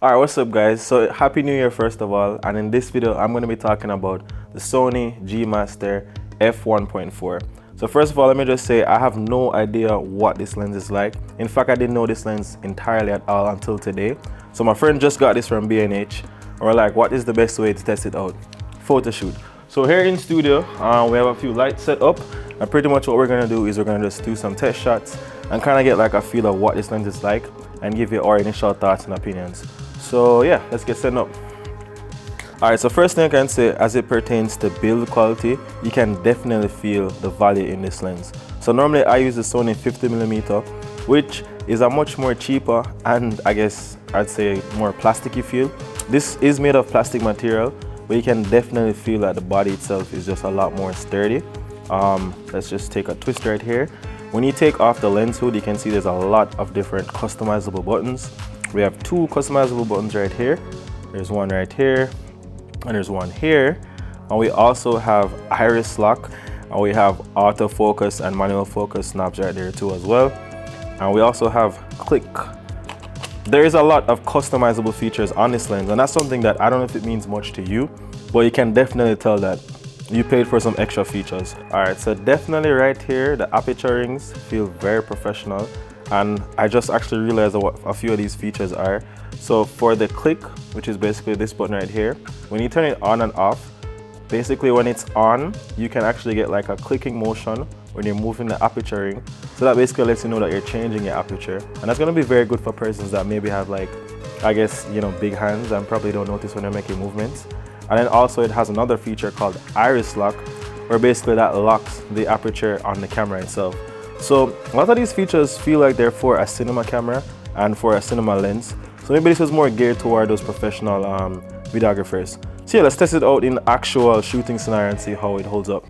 Alright, what's up guys? So happy new year first of all, and in this video I'm going to be talking about the Sony G-Master f1.4. So first of all, let me just say I have no idea what this lens is like. In fact, I didn't know this lens entirely at all until today. So my friend just got this from B&H, and we're like, what is the best way to test it out? Photo shoot. So here in studio, we have a few lights set up, and pretty much what we're going to do is we're going to just do some test shots and kind of get like a feel of what this lens is like and give you our initial thoughts and opinions. So yeah, let's get set up. Alright, so first thing I can say, as it pertains to build quality, you can definitely feel the value in this lens. So normally I use the Sony 50mm, which is a much more cheaper and I guess I'd say more plasticky feel. This is made of plastic material, but you can definitely feel that the body itself is just a lot more sturdy. Let's just take a twist right here. When you take off the lens hood, you can see there's a lot of different customizable buttons. We have two customizable buttons right here. There's one right here, and there's one here. And we also have iris lock, and we have autofocus and manual focus knobs right there too as well. And we also have click. There is a lot of customizable features on this lens, and that's something that I don't know if it means much to you, but you can definitely tell that you paid for some extra features. Alright, so definitely right here, the aperture rings feel very professional. And I just actually realized what a few of these features are. So for the click, which is basically this button right here, when you turn it on and off, basically when it's on, you can actually get like a clicking motion when you're moving the aperture ring. So that basically lets you know that you're changing your aperture. And that's gonna be very good for persons that maybe have like, I guess, you know, big hands and probably don't notice when they're making movements. And then also it has another feature called iris lock, where basically that locks the aperture on the camera itself. So a lot of these features feel like they're for a cinema camera and for a cinema lens. So maybe this is more geared toward those professional videographers. So yeah, let's test it out in actual shooting scenario and see how it holds up.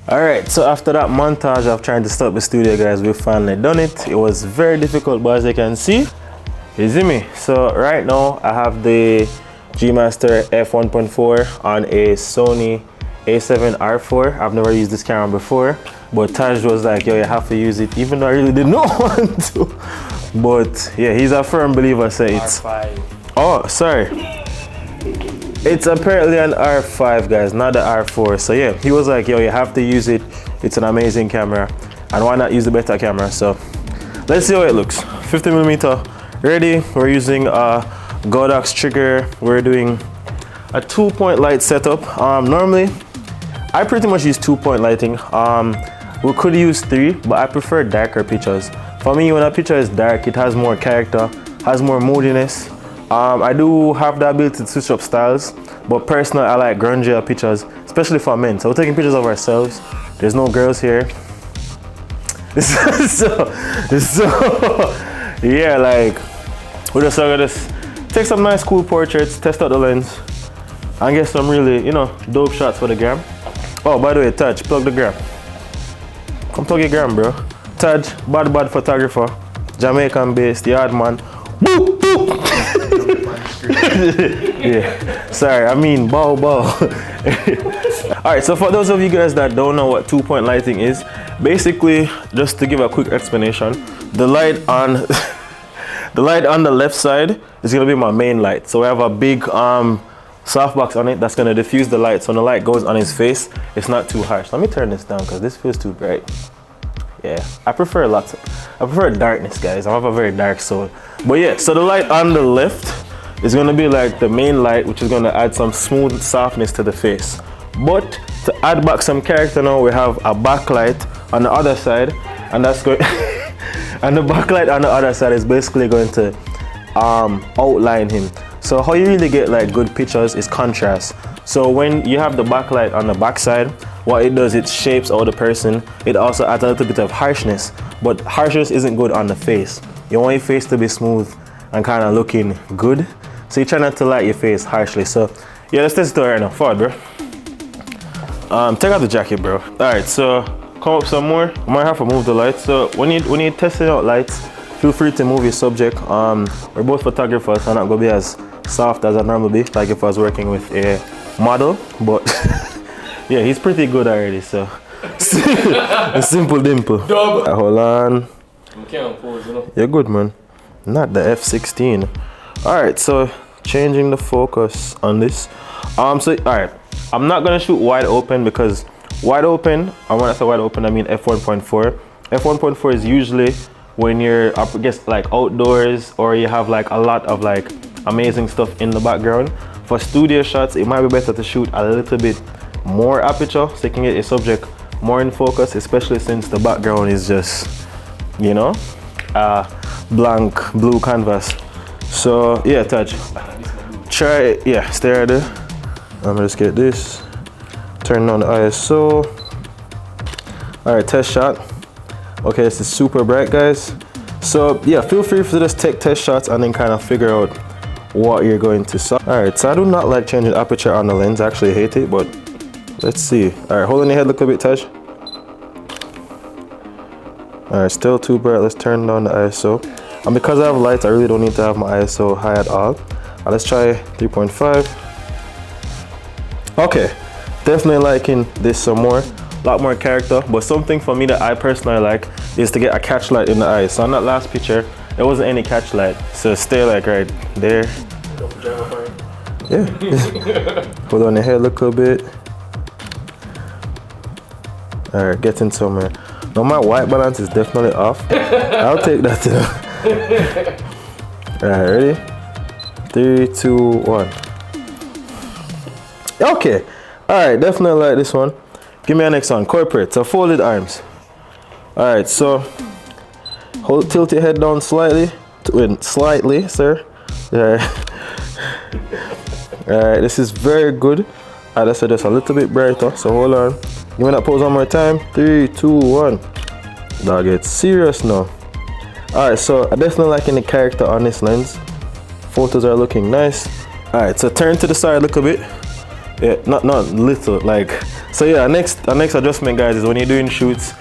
Alright, so after that montage of trying to stop the studio, guys, we finally done it. It was very difficult, but as you can see, you see me. So right now I have the G-Master f1.4 on a Sony A7IV. I've never used this camera before, but Taj was like, yo, you have to use it, even though I really did not want to. But yeah, he's a firm believer, so it's R5. Oh, sorry. It's apparently an R5, guys, not the R4. So yeah, he was like, yo, you have to use it. It's an amazing camera, and why not use the better camera? So let's see how it looks. 50mm ready. We're using a Godox trigger. We're doing a 2-point light setup. Normally I pretty much use 2-point lighting. We could use 3, but I prefer darker pictures. For me, when a picture is dark, it has more character, has more moodiness. I do have the ability to switch up styles, but personally I like grungier pictures, especially for men. So we're taking pictures of ourselves. There's no girls here. so yeah, like we're just gonna take some nice cool portraits, test out the lens, and get some really, you know, dope shots for the gram. Oh, by the way, Taj, plug the gram. Come plug your gram, bro. Taj, bad photographer, Jamaican based, yard man. Boop, boop. Yeah, sorry, I mean bow. Alright, so for those of you guys that don't know what 2-point lighting is, basically, just to give a quick explanation, the light on the left side is gonna be my main light. So we have a big softbox on it that's gonna diffuse the light, so when the light goes on his face, it's not too harsh. Let me turn this down because this feels too bright. Yeah, I prefer darkness, guys. I have a very dark soul. But yeah, so the light on the left is gonna be like the main light, which is gonna add some smooth softness to the face. But to add back some character now, we have a backlight on the other side, and that's going and the backlight on the other side is basically going to outline him. So how you really get like good pictures is contrast. So when you have the backlight on the back side, what it does, it shapes out the person. It also adds a little bit of harshness, but harshness isn't good on the face. You want your face to be smooth and kind of looking good. So you try not to light your face harshly. So Yeah, let's test it right now. Forward, bro. Take out the jacket, bro. All right, so come up some more. I might have to move the lights. So when you're testing out lights, feel free to move your subject. We're both photographers, so I'm not gonna be as soft as I normally be, like if I was working with a model. But yeah, he's pretty good already. So a simple dimple. Hold on. You're good, man. Not the F16. All right, so changing the focus on this. So all right, I'm not gonna shoot wide open because wide open, and when I say wide open, I mean f1.4. f1.4 is usually when you're up against like outdoors or you have like a lot of like amazing stuff in the background. For studio shots, it might be better to shoot a little bit more aperture so you can get your subject more in focus, especially since the background is just, you know, blank blue canvas. So yeah, Taj, try it. Yeah, stay right there. I'm gonna just get this, turn on the ISO. All right, test shot. Okay, this is super bright, guys. So yeah, feel free to just take test shots and then kind of figure out what you're going to saw. All right, so I do not like changing aperture on the lens. I actually hate it, but let's see. All right, hold on your head, look a bit, Taj. All right, still too bright. Let's turn down the ISO. And because I have lights, I really don't need to have my ISO high at all. Let's try 3.5. Okay, definitely liking this some more. A lot more character, but something for me that I personally like is to get a catch light in the eye. So on that last picture, there wasn't any catch light. So stay like right there. Yeah. Hold on your head, look a bit. All right, getting somewhere. No, my white balance is definitely off. I'll take that too. All right, ready? 3, 2, 1. Okay. All right, definitely like this one. Give me a next one. Corporate. So folded arms. All right, so tilt your head down slightly. Slightly, sir. All right. All right, this is very good. All right, so just a little bit brighter. So hold on. Give me that pose one more time. 3, 2, 1. Now get serious now. All right, so I definitely liking the character on this lens. Photos are looking nice. All right, so turn to the side a little bit. Yeah, not little, like. So yeah, next adjustment, guys, is when you're doing shoots,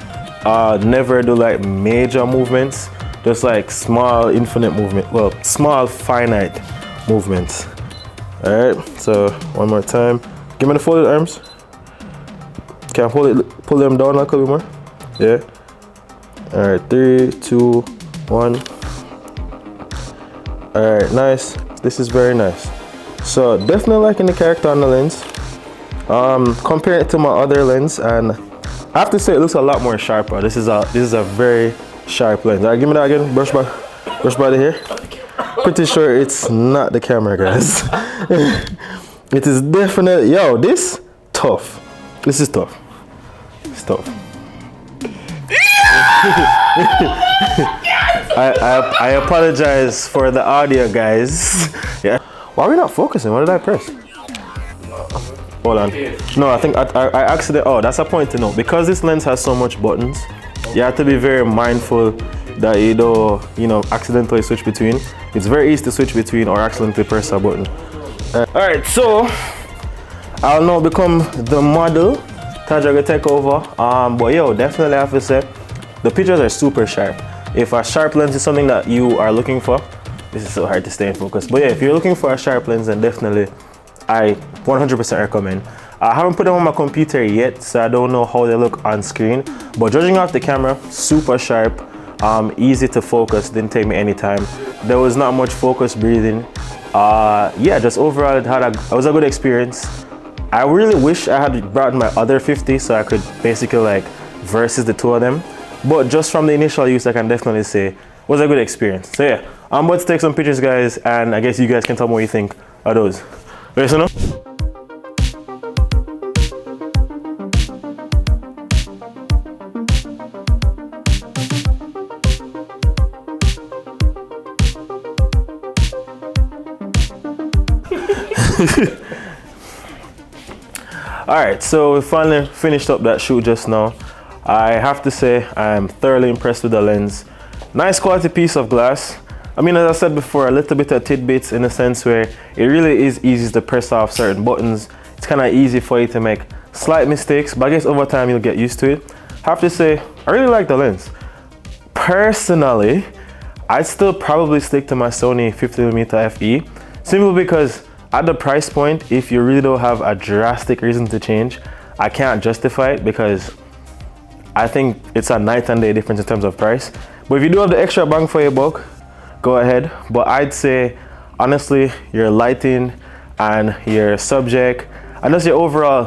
never do like major movements, just like small infinite movement, well, small finite movements. All right, so one more time. Give me the folded arms. Can I pull them down a little bit more? Yeah. All right, 3, 2, 1. All right, nice. This is very nice. So definitely liking the character on the lens. Compare it to my other lens, and I have to say it looks a lot more sharper. This is a very sharp lens. All right, give me that again. Brush by the hair. Pretty sure it's not the camera, guys. It is definitely, yo, this tough. This is tough. It's tough. I apologize for the audio, guys. Yeah. Why are we not focusing? What did I press? Hold on. No, I think I accidentally. Oh, that's a point to note. Because this lens has so much buttons, you have to be very mindful that you don't, accidentally switch between. It's very easy to switch between or accidentally press a button. All right, so I'll now become the model. Taj will take over. But yo, definitely have to say, the pictures are super sharp. If a sharp lens is something that you are looking for, this is so hard to stay in focus. But yeah, if you're looking for a sharp lens, then definitely I 100% recommend. I haven't put them on my computer yet, so I don't know how they look on screen. But judging off the camera, super sharp, easy to focus, didn't take me any time. There was not much focus breathing. Yeah, just overall it was a good experience. I really wish I had brought my other 50 so I could basically like versus the two of them. But just from the initial use, I can definitely say it was a good experience. So yeah, I'm about to take some pictures, guys, and I guess you guys can tell me what you think of those. Listen up. Alright, so we finally finished up that shoot just now. I have to say I'm thoroughly impressed with the lens. Nice quality piece of glass. I mean, as I said before, a little bit of tidbits in a sense where it really is easy to press off certain buttons. It's kind of easy for you to make slight mistakes, but I guess over time you'll get used to it. I have to say, I really like the lens. Personally, I'd still probably stick to my Sony 50mm FE, simply because at the price point, if you really don't have a drastic reason to change, I can't justify it because I think it's a night and day difference in terms of price. But if you do have the extra bang for your buck, go ahead. But I'd say, honestly, your lighting and your subject, and just your overall,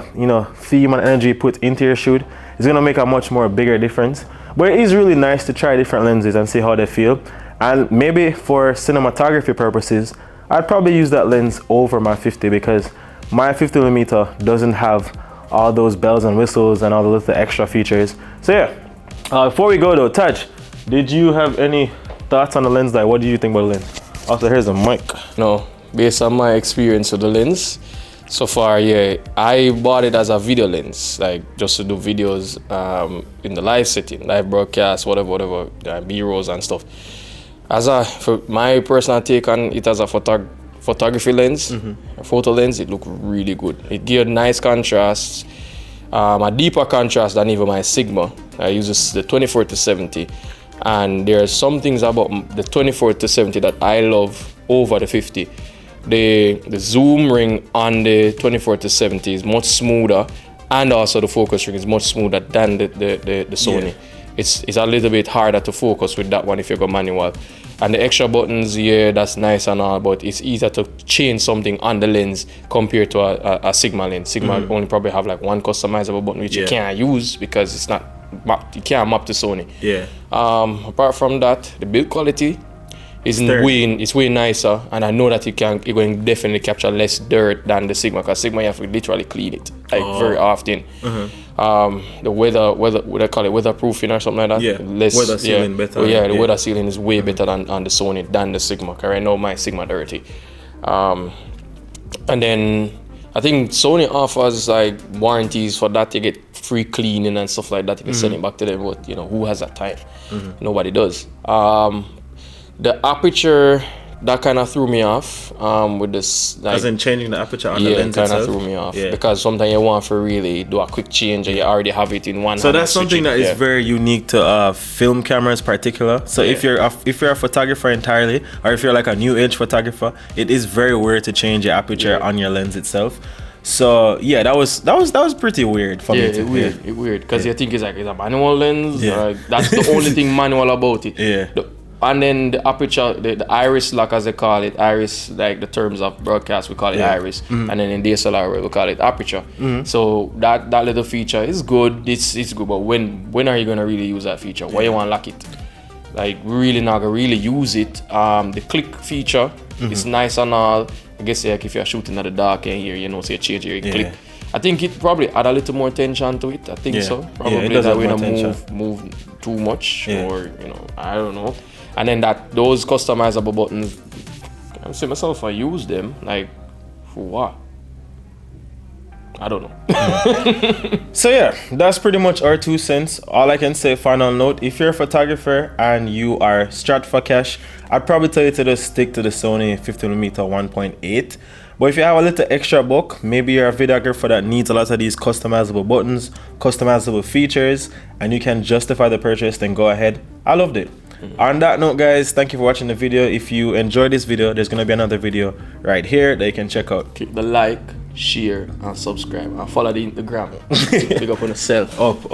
theme and energy put into your shoot is gonna make a much more bigger difference. But it is really nice to try different lenses and see how they feel. And maybe for cinematography purposes, I'd probably use that lens over my 50 because my 50mm doesn't have all those bells and whistles and all the little extra features. So yeah, before we go though, Taj, did you have any thoughts on the lens? Like, what do you think about the lens? Also, here's a mic. No, based on my experience with the lens, so far, yeah, I bought it as a video lens, like just to do videos in the live setting, live broadcast, whatever, B-rolls and stuff. For my personal take on it as a photography lens, a photo lens, it looked really good. It gave nice contrast, a deeper contrast than even my Sigma. I use the 24-70, and there are some things about the 24-70 that I love over the 50. The zoom ring on the 24-70 is much smoother, and also the focus ring is much smoother than the Sony. Yeah. It's a little bit harder to focus with that one if you go manual. And the extra buttons, yeah, that's nice and all, but it's easier to change something on the lens compared to a Sigma lens. Sigma only probably have like one customizable button which you can't use because it's not you can't map to Sony. Yeah. Apart from that, the build quality is way nicer, and I know that you're going to definitely capture less dirt than the Sigma, because Sigma you have to literally clean it very often. The weatherproofing or something like that. Yeah. Weather sealing better. The weather sealing is way better on the Sony than the Sigma, because I know my Sigma dirty. And then I think Sony offers like warranties for that. You get free cleaning and stuff like that. You can send it back to them, but who has that time? Nobody does. The aperture, that kind of threw me off with this. Like, as in changing the aperture on the lens itself? itself? Yeah, kind of threw me off. Yeah. Because sometimes you want to really do a quick change and you already have it in one. So that's something that is very unique to film cameras in particular. So if you're a photographer entirely, or if you're like a new age photographer, it is very weird to change your aperture on your lens itself. So yeah, that was pretty weird for me too. It's weird because you think it's a manual lens. That's the only thing manual about it. Yeah. And then the aperture, the iris lock, as they call it, iris, like the terms of broadcast, we call it iris, and then in DSLR we call it aperture. So that little feature is good. It's good, but when are you gonna really use that feature? Why you wanna lock it? Like, really not gonna really use it. The click feature is nice and all. I guess like if you're shooting at the dark and here, so you change your click. I think it probably add a little more tension to it. I think so. Probably that we don't move too much, or I don't know. And then those customizable buttons, I see myself, I use them, like, for what? I don't know. So yeah, that's pretty much our 2 cents. All I can say, final note, if you're a photographer and you are strapped for cash, I'd probably tell you to just stick to the Sony 50mm 1.8. But if you have a little extra buck, maybe you're a videographer that needs a lot of these customizable buttons, customizable features, and you can justify the purchase, then go ahead. I loved it. On that note, guys, thank you for watching the video. If you enjoyed this video, there's going to be another video right here that you can check out. Click the like, share, and subscribe, and follow the Instagram. Big up on yourself. Up.